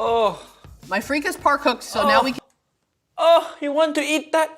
Oh. My freak is par cooked, so now we can. Oh, you want to eat that?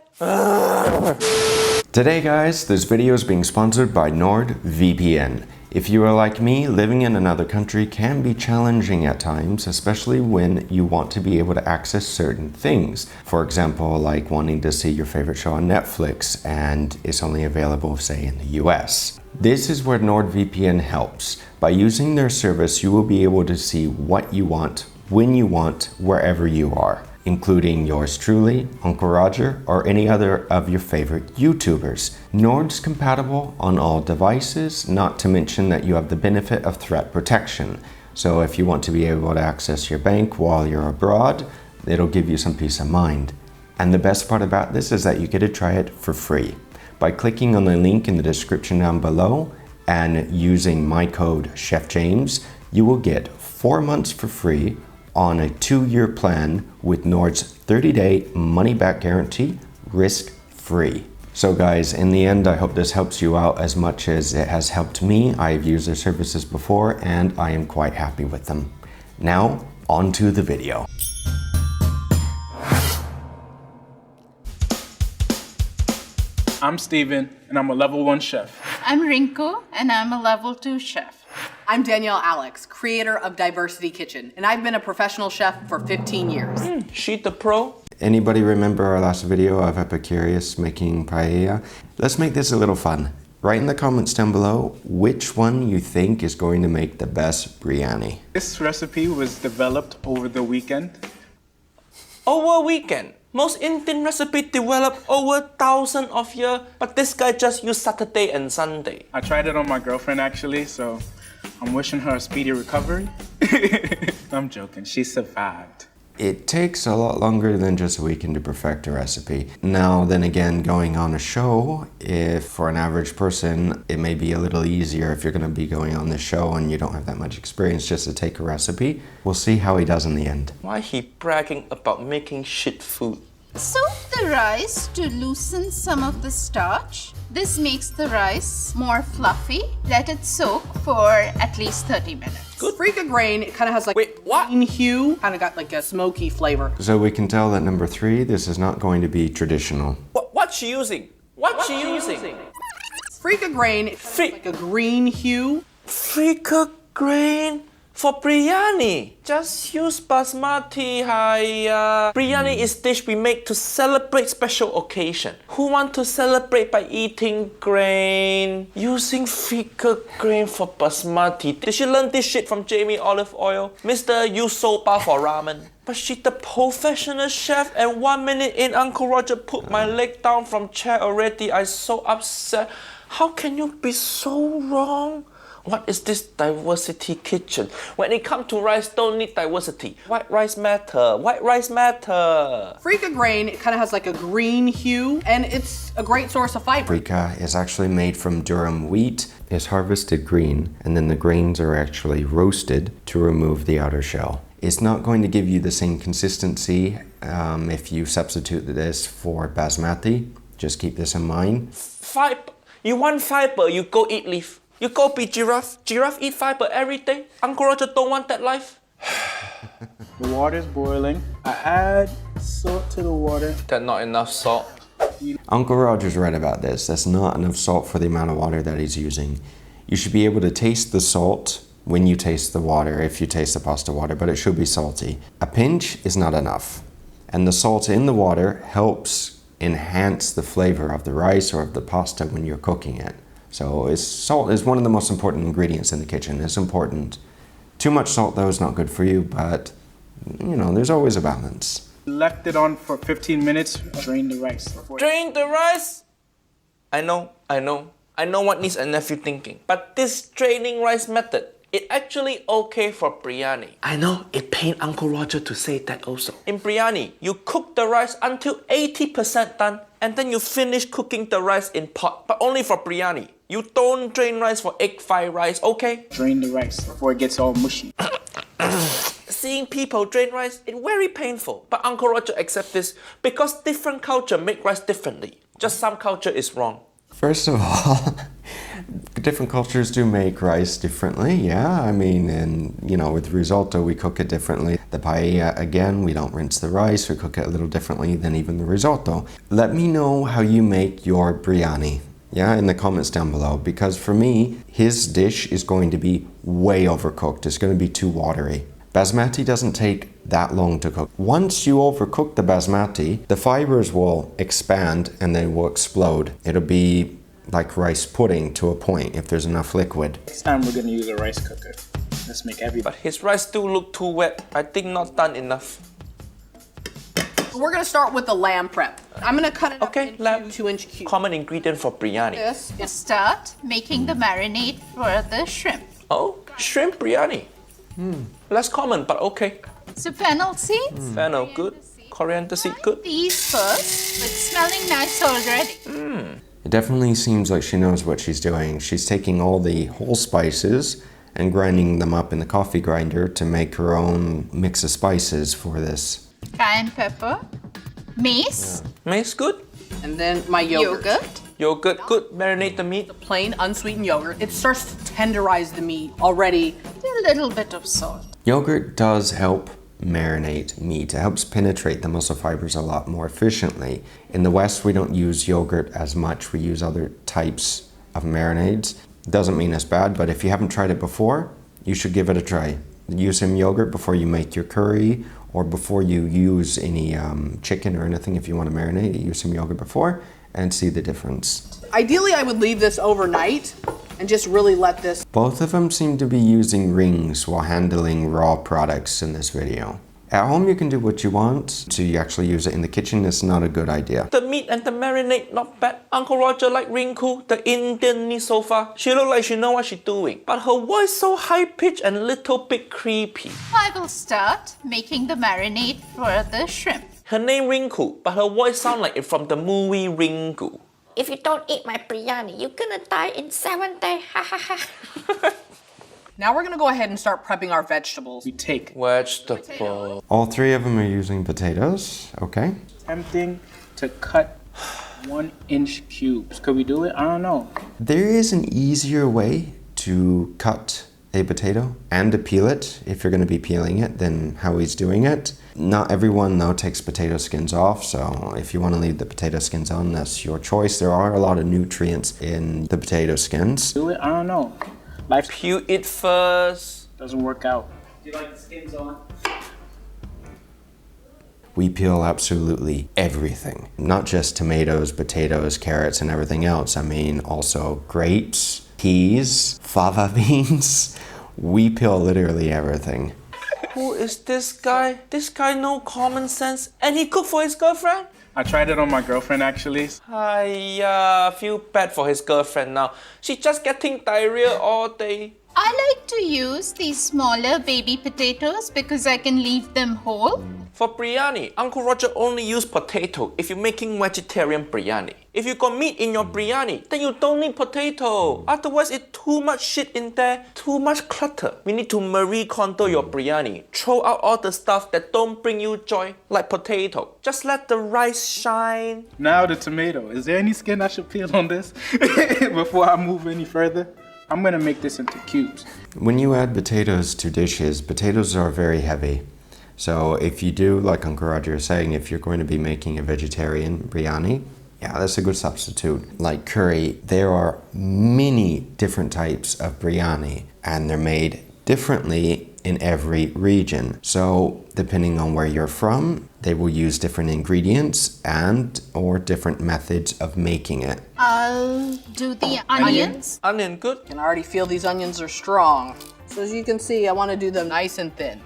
Today guys, this video is being sponsored by NordVPN. If you are like me, living in another country can be challenging at times, especially when you want to be able to access certain things. For example, like wanting to see your favorite show on Netflix and it's only available, say, in the US. This is where NordVPN helps. By using their service, you will be able to see what you want, when you want, wherever you are, including yours truly, Uncle Roger, or any other of your favorite YouTubers. Nord's compatible on all devices, not to mention that you have the benefit of threat protection. So if you want to be able to access your bank while you're abroad, it'll give you some peace of mind. And the best part about this is that you get to try it for free. By clicking on the link in the description down below and using my code CHEFJAMES, you will get 4 months for free on a 2-year plan with Nord's 30-day money-back guarantee, risk-free. So guys, in the end, I hope this helps you out as much as it has helped me. I've used their services before and I am quite happy with them. Now, on to the video. I'm Steven, and I'm a level 1 chef. I'm Rinko, and I'm a level 2 chef. I'm Danielle Alex, creator of Diversity Kitchen, and I've been a professional chef for 15 years. She the pro? Anybody remember our last video of Epicurious making paella? Let's make this a little fun. Write in the comments down below which one you think is going to make the best biryani. This recipe was developed over the weekend. Over weekend. Most Indian recipe developed over 1,000 of years, but this guy just used Saturday and Sunday. I tried it on my girlfriend actually, so I'm wishing her a speedy recovery. I'm joking, she survived. It takes a lot longer than just a weekend to perfect a recipe. Now, then again, going on a show, if for an average person, it may be a little easier if you're going to be going on this show and you don't have that much experience just to take a recipe. We'll see how he does in the end. Why he bragging about making shit food? Soak the rice to loosen some of the starch. This makes the rice more fluffy. Let it soak for at least 30 minutes. Good. Freak grain, it kind of has like Wait, what? green hue, kind of got like a smoky flavor. So we can tell that number 3, this is not going to be traditional. What she using? What she using? Freak grain, it has like a green hue. Freaker grain for biryani. Just use basmati. Biryani is dish we make to celebrate special occasion. Who want to celebrate by eating grain? Using freaker grain for basmati. Did she learn this shit from Jamie Olive Oil? Mr. Use soba for ramen. But she the professional chef, and 1 minute in, Uncle Roger put my leg down from chair already. I so upset. How can you be so wrong? What is this diversity kitchen? When it comes to rice, don't need diversity. White rice matter. White rice matter. Freak grain, it kind of has like a green hue, and it's a great source of fiber. Freekeh is actually made from durum wheat. It's harvested green, and then the grains are actually roasted to remove the outer shell. It's not going to give you the same consistency if you substitute this for basmati. Just keep this in mind. Fiber. You want fiber, you go eat leaf. You go be giraffe. Giraffe eat fiber every day. Uncle Roger don't want that life. The water's boiling. I add salt to the water. That's not enough salt. Uncle Roger's right about this. That's not enough salt for the amount of water that he's using. You should be able to taste the salt when you taste the water, if you taste the pasta water, but it should be salty. A pinch is not enough. And the salt in the water helps enhance the flavor of the rice or of the pasta when you're cooking it. So salt is one of the most important ingredients in the kitchen. It's important. Too much salt though is not good for you, but you know, there's always a balance. Left it on for 15 minutes. Drain the rice. Drain the rice? I know what niece and nephew thinking. But this draining rice method, it actually okay for biryani. I know, it pain Uncle Roger to say that also. In biryani, you cook the rice until 80% done, and then you finish cooking the rice in pot, but only for biryani. You don't drain rice for egg fried rice, okay? Drain the rice before it gets all mushy. Seeing people drain rice, it's very painful. But Uncle Roger accept this because different culture make rice differently. Just some culture is wrong. First of all, Different cultures do make rice differently, yeah. I mean, and you know, with risotto, we cook it differently. The paella, again, we don't rinse the rice, we cook it a little differently than even the risotto. Let me know how you make your biryani, yeah, in the comments down below, because for me, his dish is going to be way overcooked. It's going to be too watery. Basmati doesn't take that long to cook. Once you overcook the basmati, the fibers will expand and they will explode. It'll be like rice pudding to a point if there's enough liquid. This time we're gonna use a rice cooker. Let's make everybody. But his rice still look too wet. I think not done enough. We're gonna start with the lamb prep. I'm gonna cut it up Okay, into lamb. 2-inch cubes. Common ingredient for biryani. This is Start making the marinade for the shrimp. Oh, shrimp biryani. Less common, but okay. So fennel seeds. Fennel, good. Coriander seed, good. These first, it's smelling nice already. It definitely seems like she knows what she's doing. She's taking all the whole spices and grinding them up in the coffee grinder to make her own mix of spices for this. Cayenne pepper, mace, Mace, good. and then my yogurt. Yogurt, good. Marinate the meat. Plain unsweetened yogurt. It starts to tenderize the meat already. a little bit of salt. Yogurt does help marinate meat. It helps penetrate the muscle fibers a lot more efficiently. In the West, we don't use yogurt as much. We use other types of marinades. Doesn't mean it's bad, but if you haven't tried it before, you should give it a try. Use some yogurt before you make your curry or before you use any chicken or anything. If you want to marinate it, use some yogurt before and see the difference. Ideally, I would leave this overnight and just really let this. Both of them seem to be using rings while handling raw products in this video. At home, you can do what you want. To actually use it in the kitchen is not a good idea. The meat and the marinade, not bad. Uncle Roger like Rinku, the Indian niece so far. She look like she know what she's doing. But her voice so high-pitched and little bit creepy. I will start making the marinade for the shrimp. Her name Rinku, but her voice sound like it from the movie Rinku. If you don't eat my biryani, you're gonna die in 7 days. Ha ha ha. Now we're gonna go ahead and start prepping our vegetables. We take Vegetable. All three of them are using potatoes, okay? tempting to cut 1-inch cubes. Could we do it? I don't know. There is an easier way to cut a potato and to peel it if you're going to be peeling it than how he's doing it. Not everyone though takes potato skins off, so if you want to leave the potato skins on, that's your choice. There are a lot of nutrients in the potato skins. Do it? I don't know. Life Peel it first. doesn't work out. Do you like the skins on? We peel absolutely everything, not just tomatoes, potatoes, carrots, and everything else. I mean, also grapes, peas, fava beans. We peel literally everything. Who is this guy? This guy no common sense. And he cook for his girlfriend? I tried it on my girlfriend actually. I feel bad for his girlfriend now. She just getting diarrhea all day. I like to use these smaller baby potatoes because I can leave them whole. For biryani, Uncle Roger only use potato if you're making vegetarian biryani. If you got meat in your biryani, then you don't need potato. Otherwise, it's too much shit in there, too much clutter. We need to Marie Kondo your biryani. Throw out all the stuff that don't bring you joy, like potato. Just let the rice shine. Now the tomato. Is there any skin I should peel on this before I move any further? I'm gonna make this into cubes. When you add potatoes to dishes, potatoes are very heavy. So if you do, like Uncle Roger is saying, if you're going to be making a vegetarian biryani, yeah, that's a good substitute. Like curry, there are many different types of biryani and they're made differently in every region. So depending on where you're from, they will use different ingredients and or different methods of making it. I'll do the onions. Onion good. I can already feel these onions are strong. So as you can see, I want to do them nice and thin.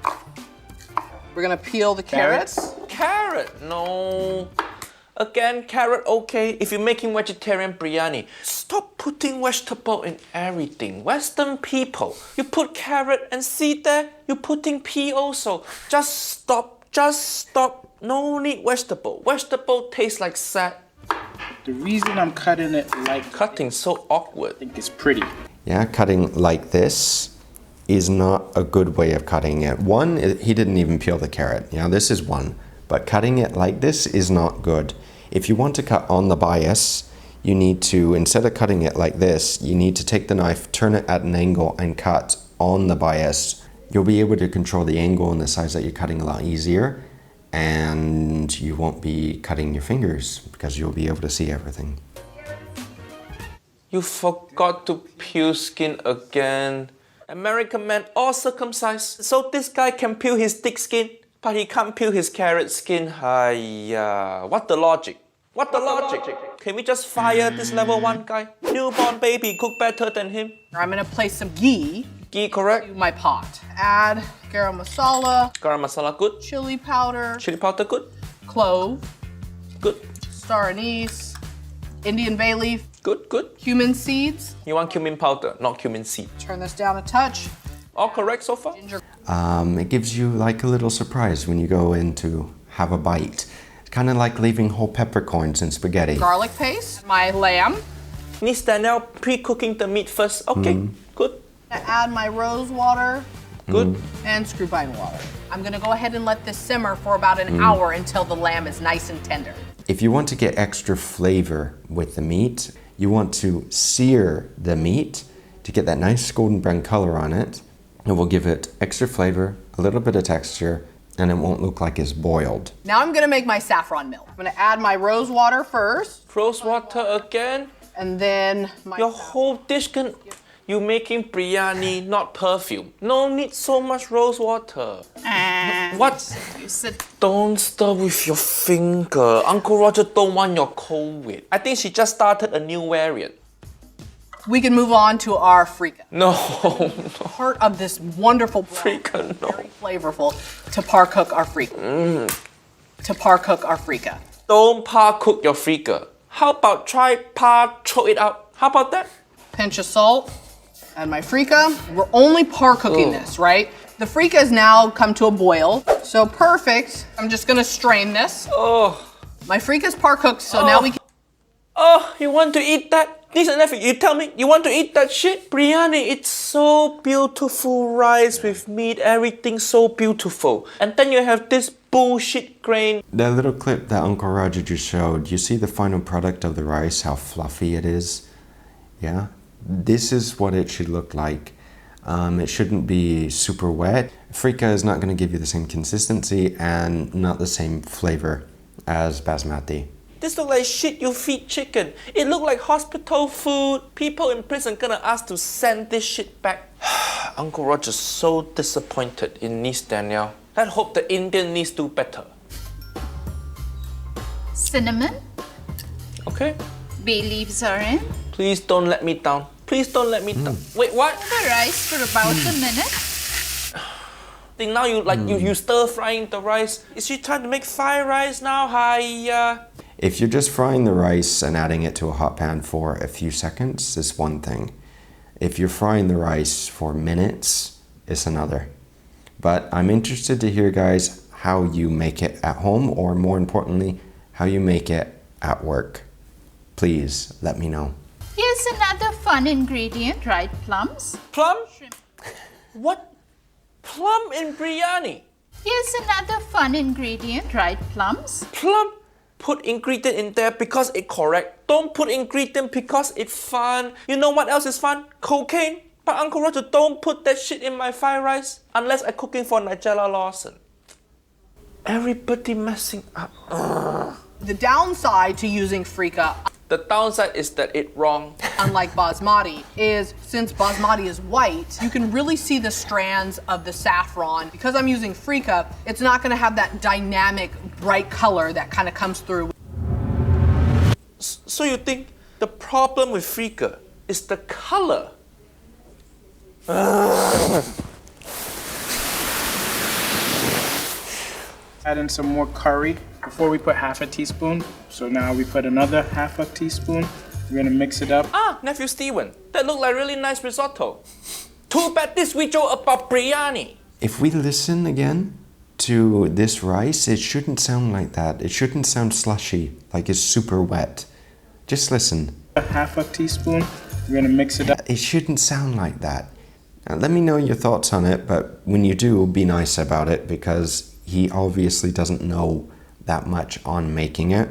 We're gonna peel the carrots. Carrot, no. Again, carrot okay if you're making vegetarian biryani. Stop putting vegetable in everything. Western people, you put carrot and see there, you're putting pea also. Just stop, just stop. No need vegetable. Vegetable tastes like sad. The reason I'm cutting it like Cutting so awkward. I think it's pretty. Yeah, cutting like this is not a good way of cutting it. One, he didn't even peel the carrot. Yeah, this is one. But cutting it like this is not good. If you want to cut on the bias, you need to, instead of cutting it like this, you need to take the knife, turn it at an angle and cut on the bias. You'll be able to control the angle and the size that you're cutting a lot easier, and you won't be cutting your fingers because you'll be able to see everything. You forgot to peel skin again. American man all circumcised, so this guy can peel his thick skin, but he can't peel his carrot skin. Hiya, what the logic? What the logic? Can we just fire this level 1 guy? Newborn baby cook better than him. I'm gonna place some ghee Ghee, correct? to my pot. Add garam masala, Garam masala, good. chili powder, Chili powder, good. clove, Good. star anise, Indian bay leaf, Good, good. cumin seeds. You want cumin powder, not cumin seed. Turn this down a touch. All correct so far? Ginger. It gives you like a little surprise when you go in to have a bite. It's kind of like leaving whole peppercorns in spaghetti. Garlic paste, my lamb. Miss Danielle, pre-cooking the meat first. Okay, good. Add my rose water Good. and screw pine water. I'm gonna go ahead and let this simmer for about an hour until the lamb is nice and tender. If you want to get extra flavor with the meat, you want to sear the meat to get that nice golden brown color on it. It will give it extra flavor, a little bit of texture, and it won't look like it's boiled. Now I'm gonna make my saffron milk. I'm gonna add my rose water first, Rose water again. and then my Your whole dish can... You making biryani, not perfume. No need so much rose water. What? You said Don't stir with your finger. Uncle Roger don't want your COVID. I think she just started a new variant. We can move on to our frika. No, Part of this wonderful broth, Frika, no. very flavorful, to par cook our frika. To par cook our frika. Don't par cook your frika. How about try par throw it out? How about that? Pinch of salt. And my frika. We're only par cooking this, right? The frika has now come to a boil. So perfect. I'm just gonna strain this. Oh, My frika's par cooked, so now we can. oh, you want to eat that? Listen, nephew, you tell me, you want to eat that shit? Biryani, it's so beautiful rice with meat, everything so beautiful. And then you have this bullshit grain. That little clip that Uncle Roger just showed, you see the final product of the rice, how fluffy it is? Yeah? This is what it should look like. It shouldn't be super wet. Frika is not going to give you the same consistency and not the same flavor as basmati. This look like shit you feed chicken. It look like hospital food. People in prison gonna ask to send this shit back. Uncle Roger's so disappointed in niece Danielle. Let's hope the Indian niece do better. cinnamon, Okay? bay leaves are in. Please don't let me down. Please don't let me down. Wait, what? The rice for about a minute. Think now you you stir frying the rice. Is she trying to make fried rice now? Hi. If you're just frying the rice and adding it to a hot pan for a few seconds, it's one thing. If you're frying the rice for minutes, it's another. But I'm interested to hear, guys, how you make it at home, or more importantly, how you make it at work. Please let me know. Here's another fun ingredient, right? Plums. Plum? What? Plum in biryani? Here's another fun ingredient, right? Plums. Plum? Put ingredient in there because it's correct. Don't put ingredient because it's fun. You know what else is fun? Cocaine. But Uncle Roger, don't put that shit in my fried rice unless I'm cooking for Nigella Lawson. Everybody messing up. Ugh. The downside to using frika, The downside is that it's wrong. unlike basmati, is since basmati is white, you can really see the strands of the saffron. Because I'm using frika, it's not gonna have that dynamic, bright color that kind of comes through. So you think the problem with frika is the color? Add in some more curry. Before we put half a teaspoon, so now we put another half a teaspoon. We're gonna mix it up. Ah, nephew Steven, that look like really nice risotto. Too bad this video about biryani. If we listen again to this rice, it shouldn't sound like that. It shouldn't sound slushy, like it's super wet. Just listen. Half a teaspoon. We're gonna mix it up. It shouldn't sound like that. Now, let me know your thoughts on it, but when you do, be nice about it because he obviously doesn't know that much on making it.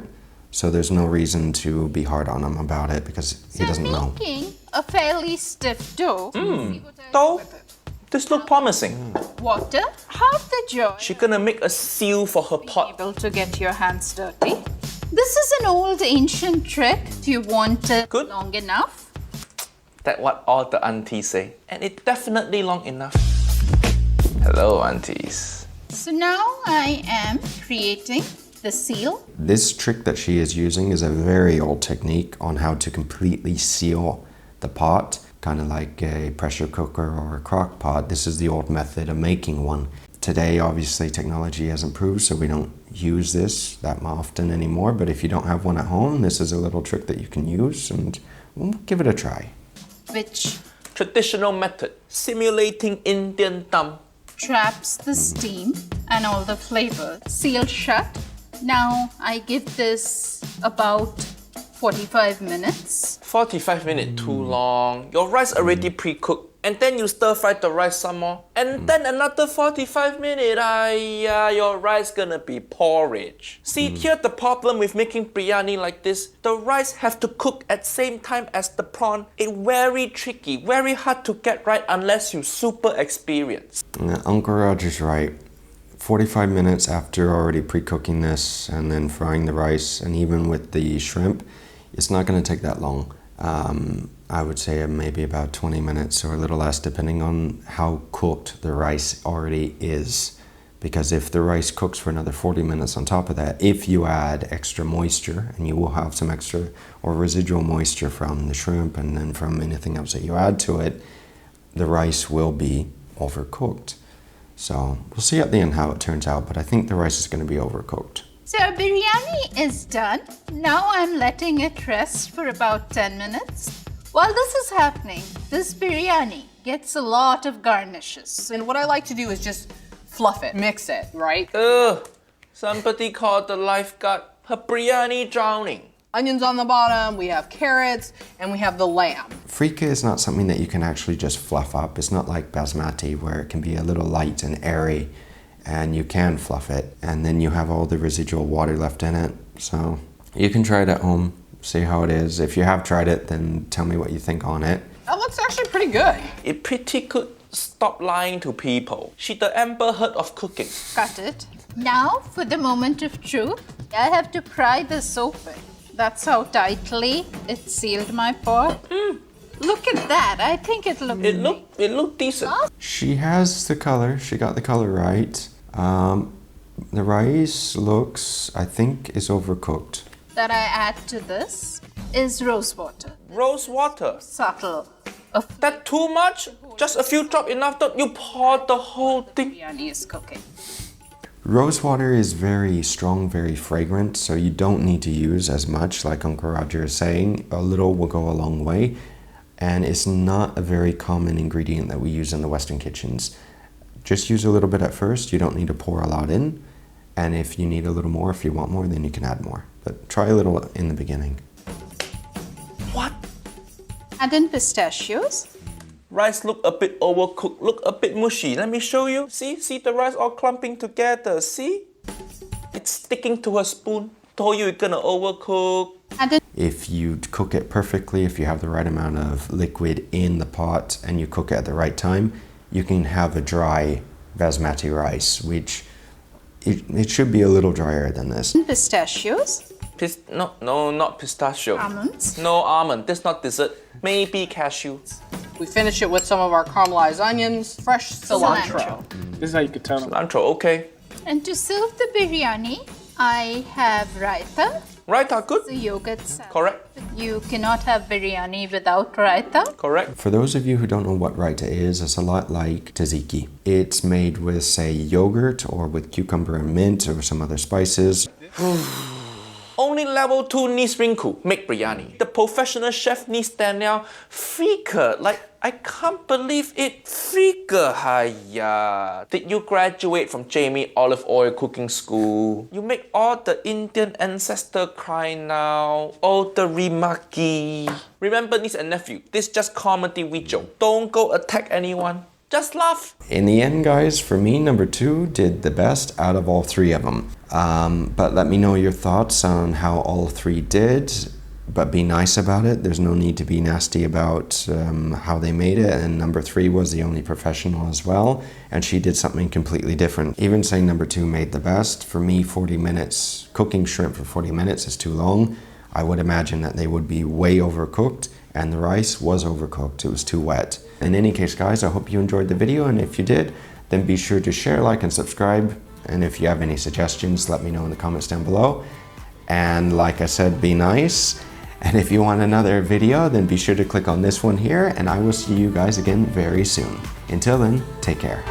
So there's no reason to be hard on him about it because he So doesn't know. making a fairly stiff dough. Though, this look promising. Water, half the jar. She gonna make a seal for her pot. Able to get your hands dirty. This is an old ancient trick. Do you want it Good. long enough? That's what all the aunties say. And it's definitely long enough. Hello, aunties. So now I am creating the seal. This trick that she is using is a very old technique on how to completely seal the pot, kind of like a pressure cooker or a crock pot. This is the old method of making one. Today, obviously, technology has improved, so we don't use this that often anymore. But if you don't have one at home, this is a little trick that you can use, and we'll give it a try. Which Traditional method, simulating Indian dum. traps the steam and all the flavor. Seal shut. Now I give this about 45 minutes. 45 minutes too long. Your rice already pre-cooked. And then you stir fry the rice some more. And then another 45 minutes. Your rice gonna be porridge. See, here the problem with making biryani like this. The rice have to cook at same time as the prawn. It's very tricky, very hard to get right unless you super experienced. Uncle Roger's right. 45 minutes after already pre-cooking this and then frying the rice, and even with the shrimp, it's not going to take that long. I would say maybe about 20 minutes or a little less, depending on how cooked the rice already is. Because if the rice cooks for another 40 minutes on top of that, if you add extra moisture, and you will have some extra or residual moisture from the shrimp and then from anything else that you add to it, the rice will be overcooked. So we'll see at the end how it turns out, but I think the rice is going to be overcooked. So our biryani is done. Now I'm letting it rest for about 10 minutes. While this is happening, this biryani gets a lot of garnishes. And what I like to do is just fluff it, mix it, right? Ugh, somebody called the lifeguard. Her biryani drowning. Onions on the bottom, we have carrots, and we have the lamb. Frika is not something that you can actually just fluff up. It's not like basmati where it can be a little light and airy and you can fluff it and then you have all the residual water left in it. So you can try it at home, see how it is. If you have tried it, then tell me what you think on it. That looks actually pretty good. It pretty good. Stop lying to people. She the Amber Heard of cooking. Cut it. Now for the moment of truth. I have to pry this open. That's how tightly it sealed my pot. Look at that. I think it looked It look decent. She has the color. She got the color right. The rice looks, I think, is overcooked. that I add to this is rose water. Rose water. Subtle. That too much? Just a few drops enough? Don't you pour the whole thing? Biryani is cooking. Rose water is very strong, very fragrant, so you don't need to use as much, like Uncle Roger is saying. A little will go a long way, and it's not a very common ingredient that we use in the Western kitchens. Just use a little bit at first. You don't need to pour a lot in, and if you need a little more, if you want more, then you can add more. But try a little in the beginning. What? Add in pistachios. Rice look a bit overcooked, look a bit mushy. Let me show you. See the rice all clumping together. See? It's sticking to a spoon. Told you it's gonna overcook. Add in If you cook it perfectly, if you have the right amount of liquid in the pot and you cook it at the right time, you can have a dry basmati rice, which it should be a little drier than this. pistachios. No, not pistachio. Almonds. No almond. That's not dessert. Maybe cashew. We finish it with some of our caramelized onions, fresh cilantro. This is how you could tell them. Cilantro, okay. And to serve the biryani, I have raita, Raita good? the yogurt salad. Correct. You cannot have biryani without raita. Correct. For those of you who don't know what raita is, it's a lot like tzatziki. It's made with, say, yogurt or with cucumber and mint or some other spices. Only level 2 needs wrinkle, make biryani. The professional chef needs Daniel Freaker. Like, I can't believe it. Freaker, hiya. Did you graduate from Jamie Olive Oil Cooking School? You make all the Indian ancestor cry now. All the remarky. Remember, niece and nephew, this just comedy video. Don't go attack anyone. Just laugh. In the end, guys, for me, number 2 did the best out of all 3 of them. But let me know your thoughts on how all 3 did. But be nice about it. There's no need to be nasty about how they made it. And number 3 was the only professional as well. And she did something completely different. Even saying number 2 made the best, for me, 40 minutes, cooking shrimp for 40 minutes is too long. I would imagine that they would be way overcooked, and the rice was overcooked. It was too wet. In any case, guys, I hope you enjoyed the video. And if you did, then be sure to share, like, and subscribe. And if you have any suggestions, let me know in the comments down below. And like I said, be nice. And if you want another video, then be sure to click on this one here, and I will see you guys again very soon. Until then, take care.